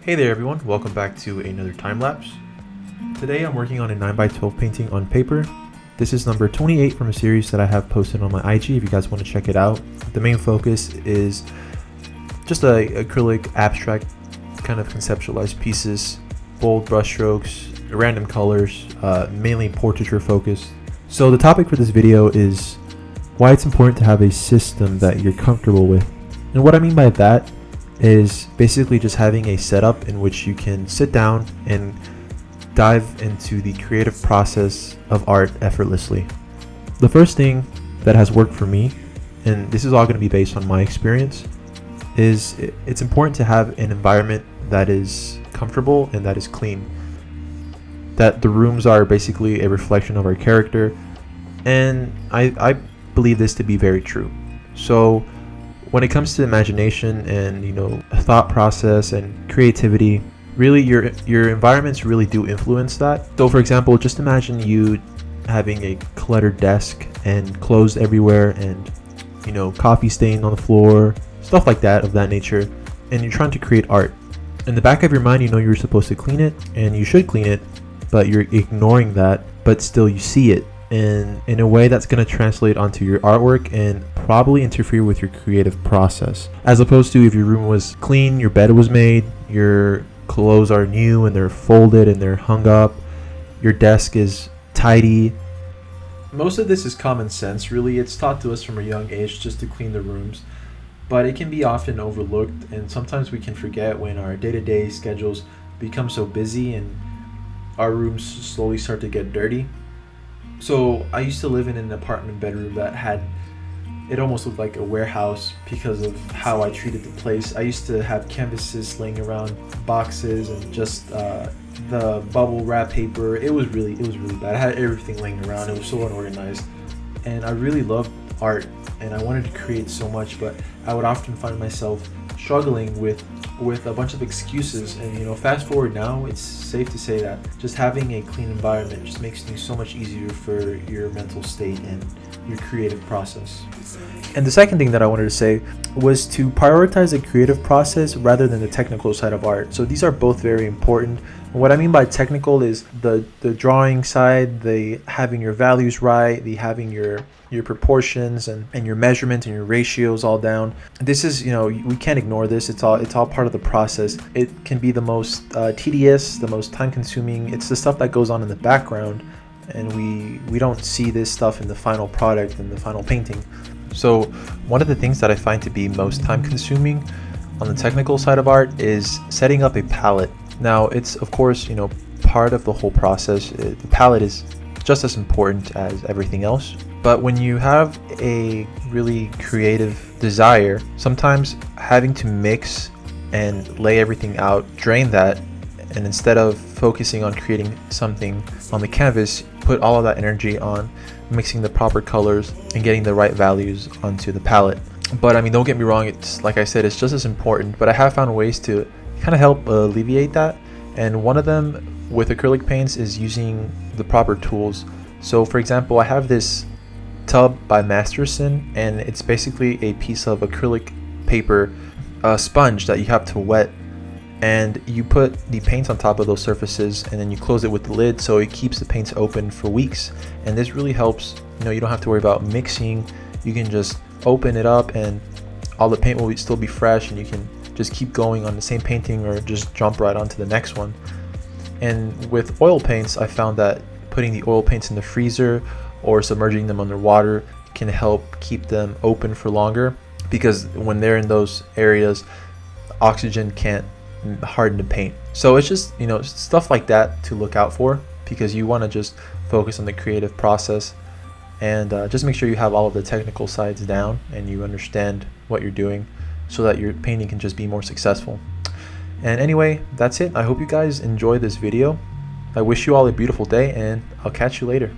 Hey there everyone, welcome back to another time lapse. Today I'm working on a 9x12 painting on paper. This is number 28 from a series that I have posted on my IG if you guys want to check it out. The main focus is just a acrylic abstract kind of conceptualized pieces, bold brushstrokes, random colors, mainly portraiture focused. So the topic for this video is why it's important to have a system that you're comfortable with. And what I mean by that is basically just having a setup in which you can sit down and dive into the creative process of art effortlessly. The first thing that has worked for me, and this is all going to be based on my experience, is it's important to have an environment that is comfortable and that is clean. That the rooms are basically a reflection of our character, and I believe this to be very true. So when it comes to imagination and thought process and creativity, really your environments really do influence that. So for example, just imagine you having a cluttered desk and clothes everywhere and coffee stain on the floor, stuff like that of that nature, and you're trying to create art. In the back of your mind, you're supposed to clean it and you should clean it, but you're ignoring that, but still you see it in a way that's going to translate onto your artwork and probably interfere with your creative process. As opposed to if your room was clean, your bed was made, your clothes are new and they're folded and they're hung up, your desk is tidy. Most of this is common sense, really. It's taught to us from a young age just to clean the rooms, but it can be often overlooked, and sometimes we can forget when our day-to-day schedules become so busy and our rooms slowly start to get dirty. So I used to live in an apartment bedroom that it almost looked like a warehouse because of how I treated the place. I used to have canvases laying around, boxes, and just the bubble wrap paper. It was really bad. I had everything laying around. It was so unorganized, and I really loved art and I wanted to create so much, but I would often find myself struggling with a bunch of excuses. And fast forward now, it's safe to say that just having a clean environment just makes things so much easier for your mental state and your creative process. And the second thing that I wanted to say was to prioritize the creative process rather than the technical side of art. So these are both very important. And what I mean by technical is the drawing side, the having your values right, the having your proportions and your measurement and your ratios all down. This is, we can't ignore this. It's all part of the process. It can be the most tedious, the most time consuming. It's the stuff that goes on in the background, and we don't see this stuff in the final product and the final painting. So one of the things that I find to be most time consuming on the technical side of art is setting up a palette. Now it's of course part of the whole process. The palette is just as important as everything else, but when you have a really creative desire, sometimes having to mix and lay everything out drain that, and instead of focusing on creating something on the canvas, put all of that energy on mixing the proper colors and getting the right values onto the palette. But don't get me wrong, it's like I said, it's just as important, but I have found ways to kind of help alleviate that, and one of them with acrylic paints is using the proper tools. So for example, I have this tub by Masterson, and it's basically a piece of acrylic paper, a sponge that you have to wet, and you put the paints on top of those surfaces and then you close it with the lid so it keeps the paints open for weeks. And this really helps, you don't have to worry about mixing. You can just open it up and all the paint will still be fresh, and you can just keep going on the same painting or just jump right onto the next one. And with oil paints, I found that putting the oil paints in the freezer or submerging them underwater can help keep them open for longer, because when they're in those areas, oxygen can't harden the paint. So it's just stuff like that to look out for, because you want to just focus on the creative process and just make sure you have all of the technical sides down and you understand what you're doing so that your painting can just be more successful. And anyway, that's it. I hope you guys enjoy this video. I wish you all a beautiful day, and I'll catch you later.